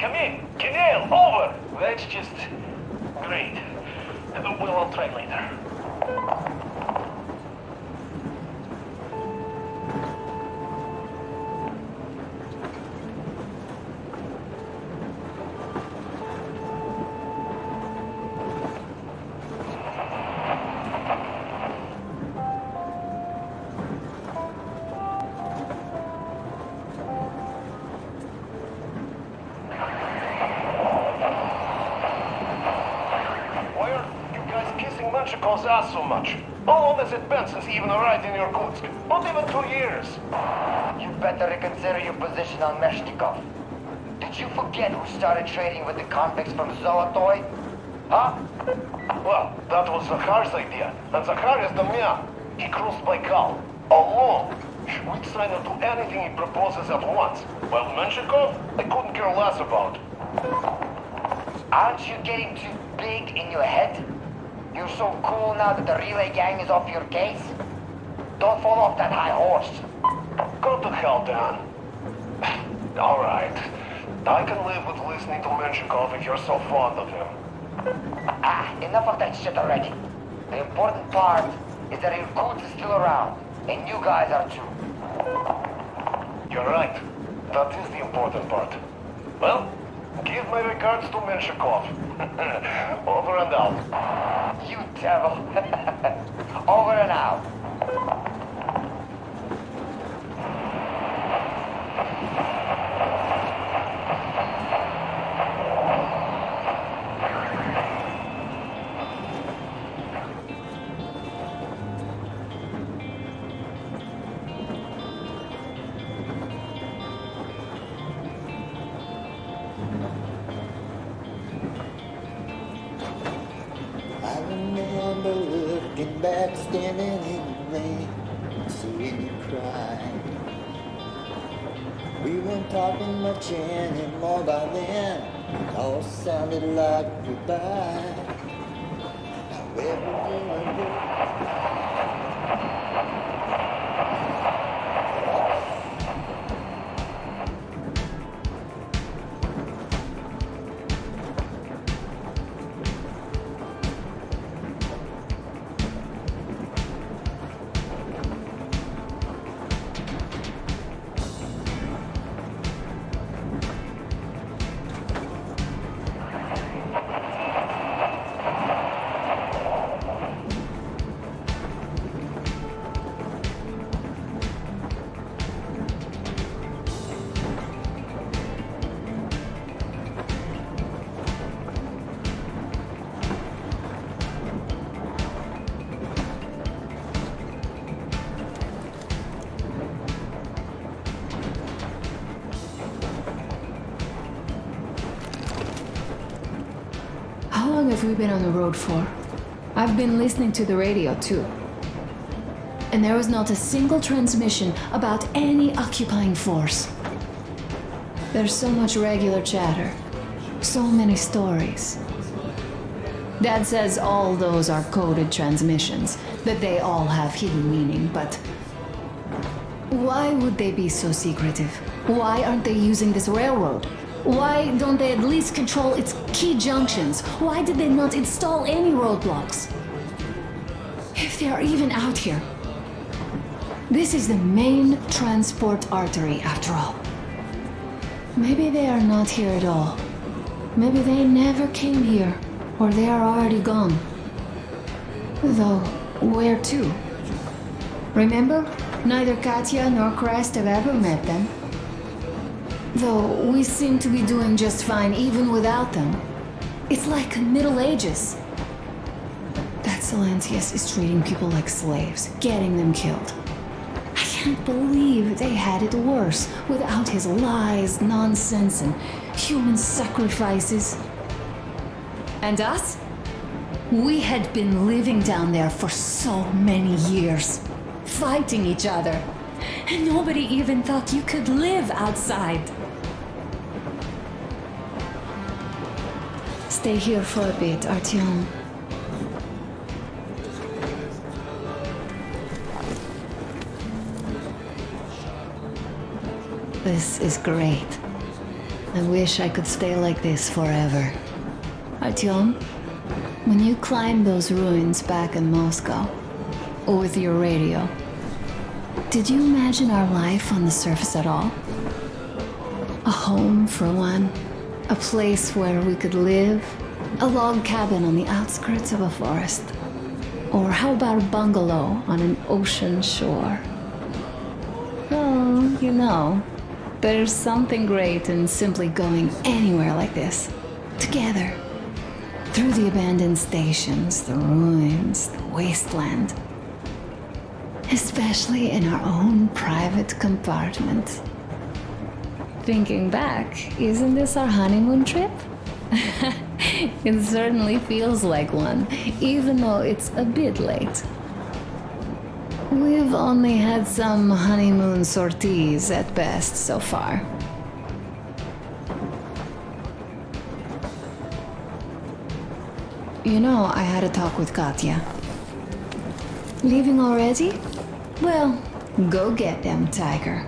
come in. Canal, over. That's just great. Well, I'll try later. Calls us so much. How long has it been since he even arrived in Irkutsk? Not even 2 years. You better reconsider your position on Meshnikov. Did you forget who started trading with the convicts from Zolotoy? Huh? Well, that was Zakhar's idea. And Zakhar is the man. He crossed Baikal. Alone. We'd sign up to anything he proposes at once. While Menshikov, I couldn't care less about. Aren't you getting too big in your head? You're so cool now that the relay gang is off your case? Don't fall off that high horse. Go to hell, Dan. All right. I can live with listening to Menshikov if you're so fond of him. Enough of that shit already. The important part is that Irkutsk is still around, and you guys are too. You're right. That is the important part. Well, give my regards to Menshikov. Over and out. You devil. Over and out. Back standing in the rain, seeing you cry. We weren't talking much anymore by then. It all sounded like goodbye. However you How long have we been on the road for? I've been listening to the radio too. And there was not a single transmission about any occupying force. There's so much regular chatter. So many stories. Dad says all those are coded transmissions, that they all have hidden meaning, but why would they be so secretive? Why aren't they using this railroad? Why don't they at least control its key junctions? Why did they not install any roadblocks? If they are even out here. This is the main transport artery, after all. Maybe they are not here at all. Maybe they never came here, or they are already gone. Though, where to? Remember? Neither Katya nor Crest have ever met them. Though we seem to be doing just fine even without them. It's like Middle Ages. That Silencius is treating people like slaves, getting them killed. I can't believe they had it worse without his lies, nonsense, and human sacrifices. And us? We had been living down there for so many years, fighting each other. And nobody even thought you could live outside. Stay here for a bit, Artyom. This is great. I wish I could stay like this forever. Artyom, when you climbed those ruins back in Moscow, or with your radio, did you imagine our life on the surface at all? A home for one, a place where we could live, a log cabin on the outskirts of a forest. Or how about a bungalow on an ocean shore? Oh, you know, there's something great in simply going anywhere like this, together. Through the abandoned stations, the ruins, the wasteland. Especially in our own private compartment. Thinking back, isn't this our honeymoon trip? It certainly feels like one, even though it's a bit late. We've only had some honeymoon sorties at best so far. You know, I had a talk with Katya. Leaving already? Well, go get them, Tiger.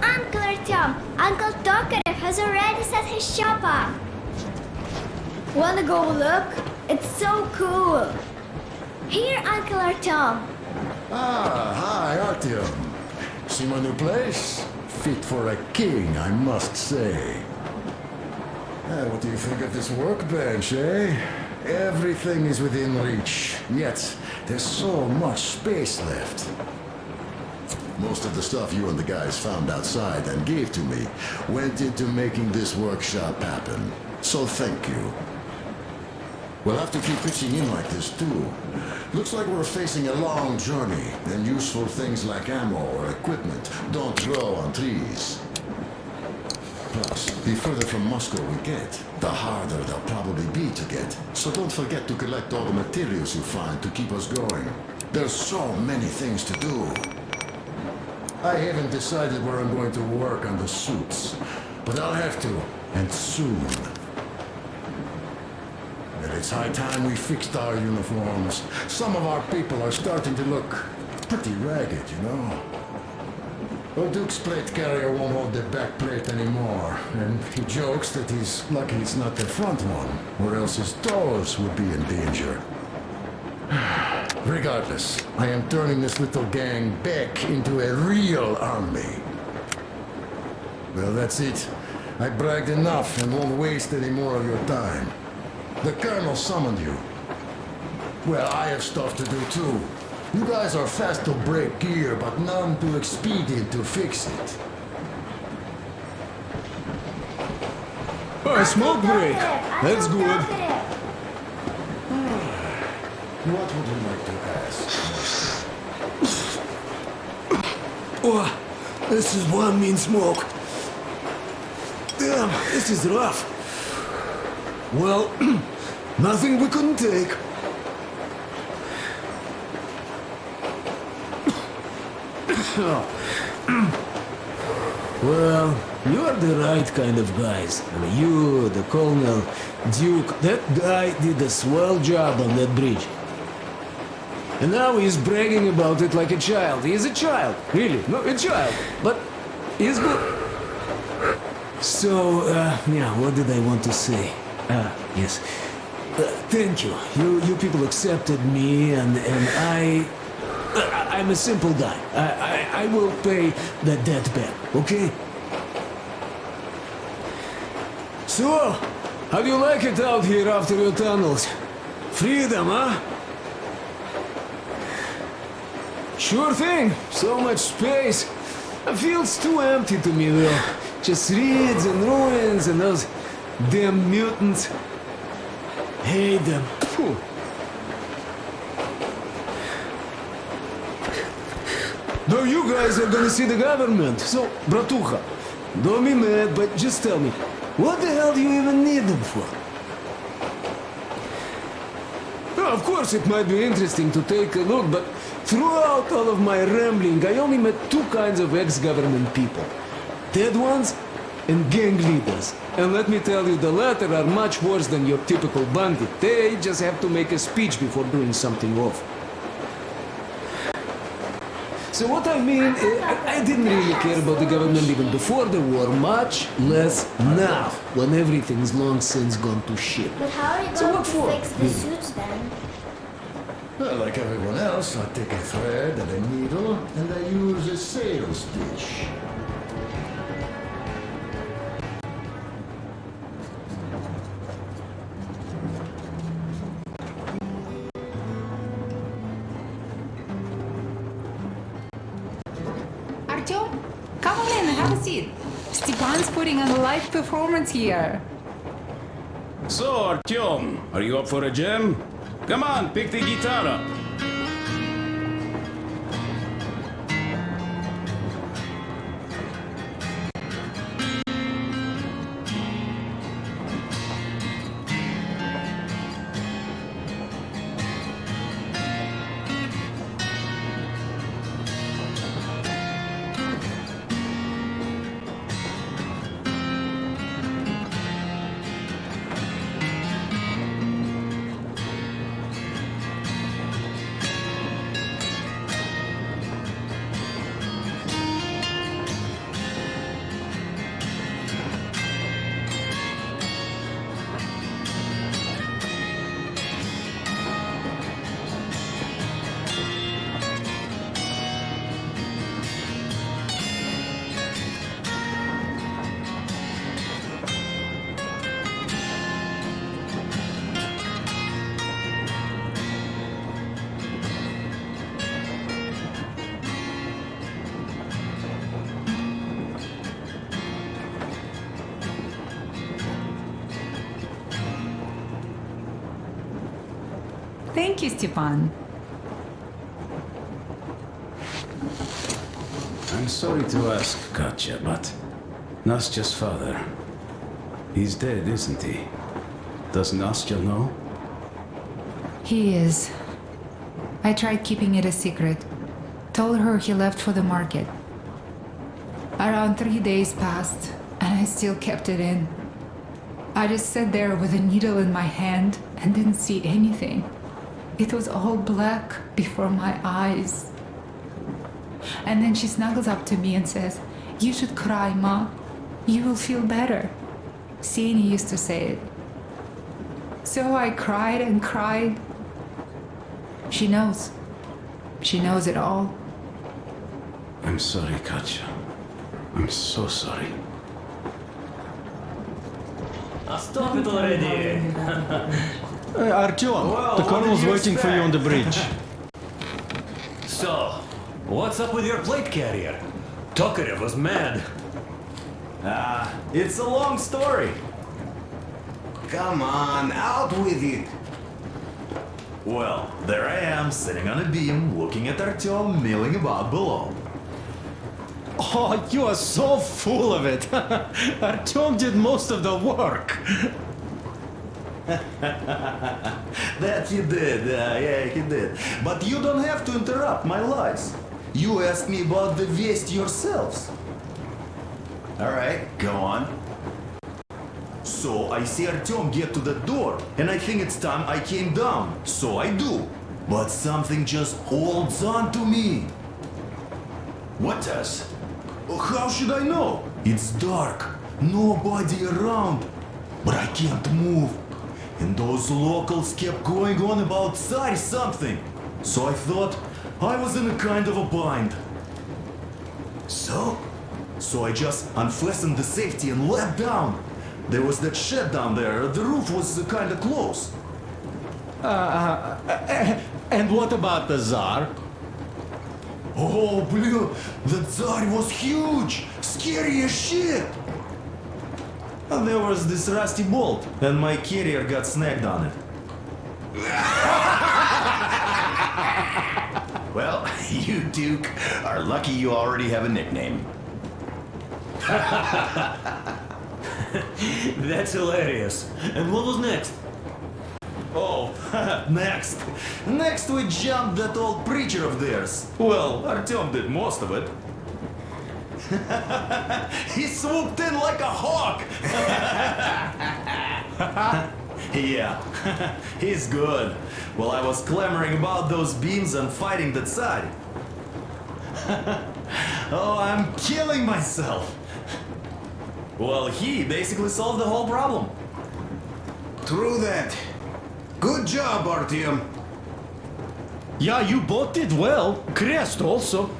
Uncle Artyom, Uncle Tokarev has already set his shop up. Wanna go look? It's so cool. Here, Uncle Artyom. Ah, hi, Artyom. See my new place? Fit for a king, I must say. What do you think of this workbench, eh? Everything is within reach, yet there's so much space left. Most of the stuff you and the guys found outside and gave to me went into making this workshop happen. So thank you. We'll have to keep pitching in like this too. Looks like we're facing a long journey, and useful things like ammo or equipment don't grow on trees. Plus, the further from Moscow we get, the harder they'll probably be to get. So don't forget to collect all the materials you find to keep us going. There's so many things to do. I haven't decided where I'm going to work on the suits, but I'll have to, and soon. And it's high time we fixed our uniforms. Some of our people are starting to look pretty ragged, you know. Duke's plate carrier won't hold the back plate anymore, and he jokes that he's lucky it's not the front one, or else his toes would be in danger. Regardless, I am turning this little gang back into a real army. Well, that's it. I bragged enough and won't waste any more of your time. The Colonel summoned you. Well, I have stuff to do too. You guys are fast to break gear, but none too expedient to fix it. A smoke break. That's good. What would you like to ask? Oh, this is one mean smoke. Damn, this is rough. Well, nothing we couldn't take. Well, you are the right kind of guys. I mean, you, the Colonel, Duke, that guy did a swell job on that bridge. And now he's bragging about it like a child. He is a child, really, no, a child. But he's good. So, yeah, what did I want to say? Yes. Thank you. You people accepted me, and I'm a simple guy. I will pay the debt back, okay? So, how do you like it out here after your tunnels? Freedom, huh? Sure thing. So much space. It feels too empty to me, though. Just reeds and ruins and those damn mutants. Hate them. Phew. No, you guys are gonna see the government. So, bratucha, don't be mad, but just tell me, what the hell do you even need them for? Well, of course, it might be interesting to take a look, but throughout all of my rambling, I only met two kinds of ex-government people. Dead ones and gang leaders. And let me tell you, the latter are much worse than your typical bandit. They just have to make a speech before doing something awful. So what I mean, I didn't really care about the government even before the war, much less now, when everything's long since gone to shit. But how are you So going what to for? fix the suits then? Well, like everyone else, I take a thread and a needle, and I use a sales dish. Artyom, come on in, have a seat. Stepan's putting on a live performance here. So, Artyom, are you up for a jam? Come on, pick the guitar up. Thank you, Stepan. I'm sorry to ask, Katya, but Nastya's father, he's dead, isn't he? Does Nastya know? He is. I tried keeping it a secret. Told her he left for the market. Around 3 days passed, and I still kept it in. I just sat there with a needle in my hand and didn't see anything. It was all black before my eyes. And then she snuggles up to me and says, "You should cry, Ma. You will feel better." Sieni used to say it. So I cried and cried. She knows. She knows it all. I'm sorry, Katya. I'm so sorry. Stop it already! Artyom, the colonel's waiting for you on the bridge. So, what's up with your plate carrier? Tokarev was mad. It's a long story. Come on, out with it. Well, there I am, sitting on a beam, looking at Artyom milling about below. Oh, you are so full of it. Artyom did most of the work. That he did, yeah, he did. But you don't have to interrupt my lies. You asked me about the Vest yourselves. All right, go on. So I see Artyom get to the door, and I think it's time I came down. So I do. But something just holds on to me. What does? How should I know? It's dark, nobody around. But I can't move. And those locals kept going on about Tsar something. So I thought I was in a kind of a bind. So I just unfastened the safety and let down. There was that shed down there. The roof was kind of close. And what about the Tsar? Oh, blue, the Tsar was huge, scary as shit. And there was this rusty bolt, and my carrier got snagged on it. Well, you, Duke, are lucky you already have a nickname. That's hilarious. And what was next? Oh, next we jumped that old preacher of theirs. Well, Artyom did most of it. He swooped in like a hawk. Yeah, he's good. While I was clamoring about those beams and fighting the Tsar. Oh, I'm killing myself. Well, he basically solved the whole problem. True that. Good job, Artyom. Yeah, you both did well. Crest also.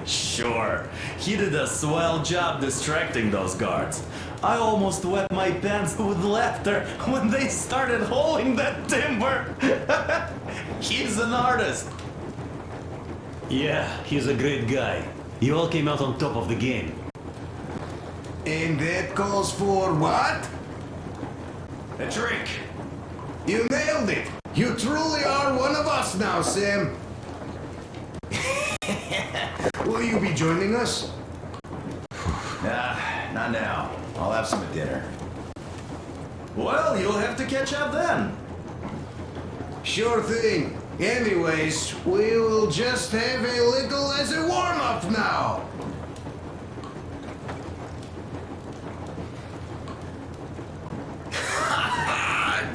Sure, he did a swell job distracting those guards. I almost wet my pants with laughter when they started hauling that timber. He's an artist. Yeah, he's a great guy. You all came out on top of the game. And that calls for what? A trick. You nailed it. You truly are one of us now, Sam. Will you be joining us? Nah, not now. I'll have some at dinner. Well, you'll have to catch up then. Sure thing. Anyways, we will just have a little as a warm-up now.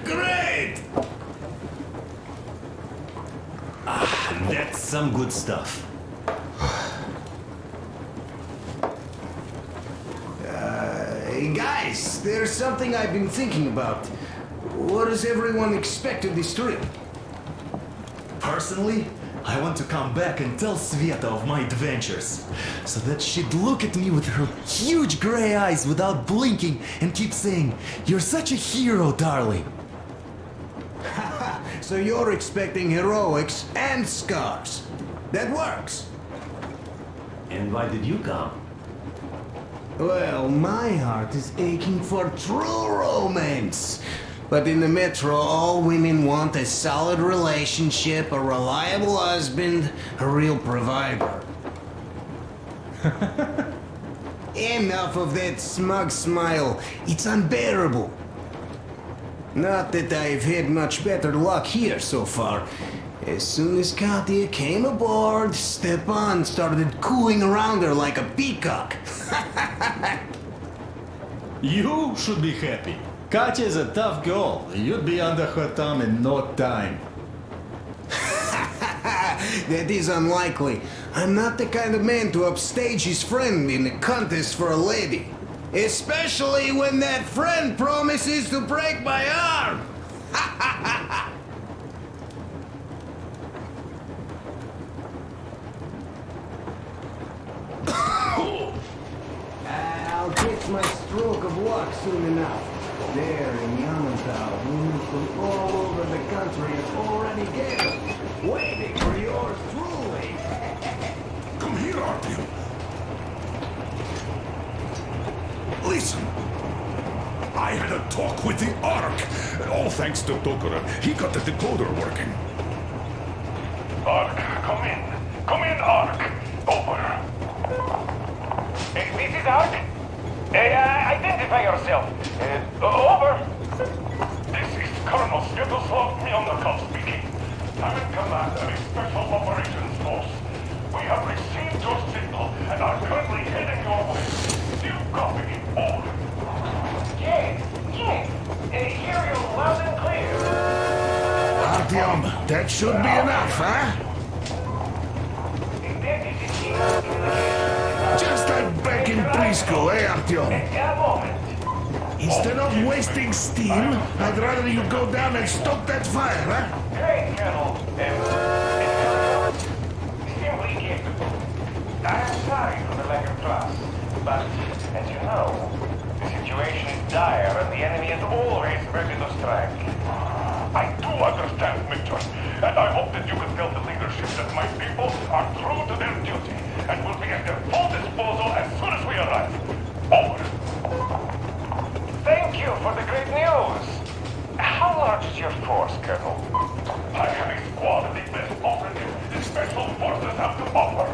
Great! That's some good stuff. Hey guys, there's something I've been thinking about. What does everyone expect of this trip? Personally, I want to come back and tell Sveta of my adventures, so that she'd look at me with her huge gray eyes without blinking and keep saying, "You're such a hero, darling." So you're expecting heroics and scars. That works. And why did you come? Well, my heart is aching for true romance. But in the metro, all women want a solid relationship, a reliable husband, a real provider. Enough of that smug smile. It's unbearable. Not that I've had much better luck here so far. As soon as Katya came aboard, Stepan started cooing around her like a peacock. You should be happy. Katya is a tough girl. You'd be under her thumb in no time. That is unlikely. I'm not the kind of man to upstage his friend in a contest for a lady. Especially when that friend promises to break my arm! I'll catch my stroke of luck soon enough. There in Jamantau, women from all over the country have already gathered, waiting for yours truly. Come here, Artyom. Listen. I had a talk with the Ark. All thanks to Tokura. He got the decoder working. Ark, come in. Come in, Ark. Over. This is Ark. Identify yourself. Over. This is Colonel Svetoslav Mylnikov speaking. I'm in command of a special operations force. We have received your signal and are currently heading your way. Do you copy? Over. Yes. Hear you loud and clear. Artyom, that should be enough, huh? Just like back in preschool, eh, Artyom? A moment. Instead of wasting steam, I'd rather you go down and stoke that fire, huh? Great, Colonel. Simply keep. I'm sorry for the lack of trust, but as you know, the situation is dire and the enemy is always ready to strike. I do understand, Major, and I hope that you can tell the leadership that my people are true to their duty and will be at their full disposal as soon as we arrive. Over. Thank you for the great news. How large is your force, Colonel? I have a squad of the best operatives the Special Forces have to offer.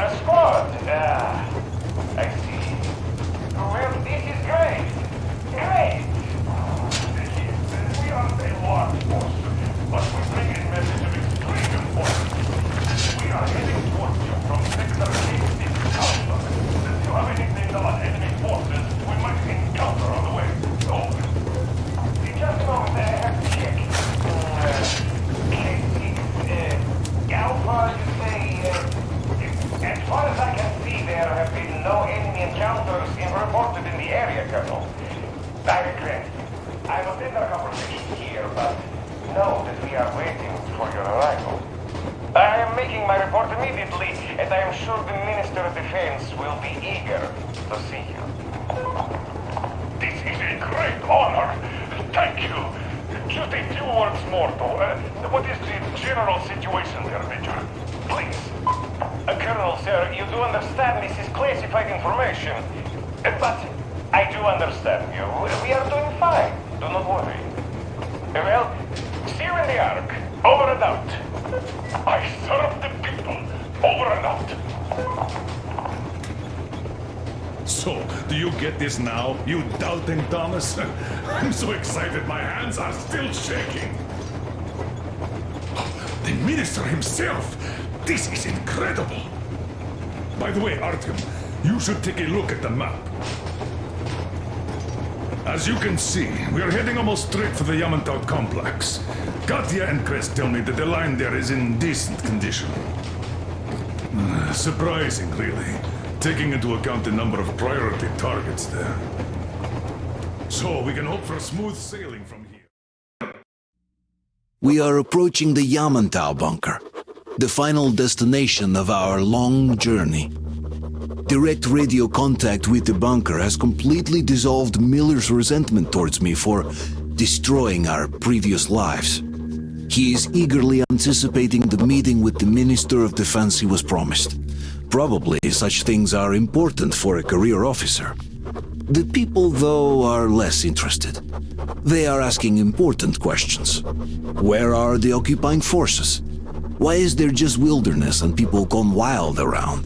A squad? I see. Well, this is great. Great! We are a large force, but we bring a message of extreme importance. We are heading towards you from Sector 86 Alpha. Do you have anything about enemy forces we might encounter on the way? Over. Just a moment, I have to check. Alpha and I am sure the Minister of Defense will be eager to see you. This is a great honor. Thank you. Just a few words more, though. What is the general situation there, Major? Please. Colonel, sir, you do understand this is classified information. But I do understand you. We are doing fine. Do not worry. Well, see you in the Ark. Over and out. I serve the people. Over and out. So, do you get this now, you doubting Thomas? I'm so excited my hands are still shaking. The minister himself! This is incredible! By the way, Artyom, you should take a look at the map. As you can see, we are heading almost straight for the Jamantau complex. Katya and Crest tell me that the line there is in decent condition. Surprising, really, taking into account the number of priority targets there. So we can hope for smooth sailing from here. We are approaching the Jamantau bunker, the final destination of our long journey. Direct radio contact with the bunker has completely dissolved Miller's resentment towards me for destroying our previous lives. He is eagerly anticipating the meeting with the Minister of Defense he was promised. Probably such things are important for a career officer. The people, though, are less interested. They are asking important questions. Where are the occupying forces? Why is there just wilderness and people gone wild around?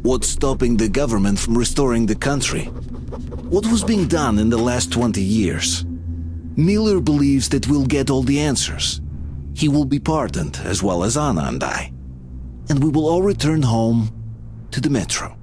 What's stopping the government from restoring the country? What was being done in the last 20 years? Miller believes that we'll get all the answers. He will be pardoned, as well as Anna and I. And we will all return home to the metro.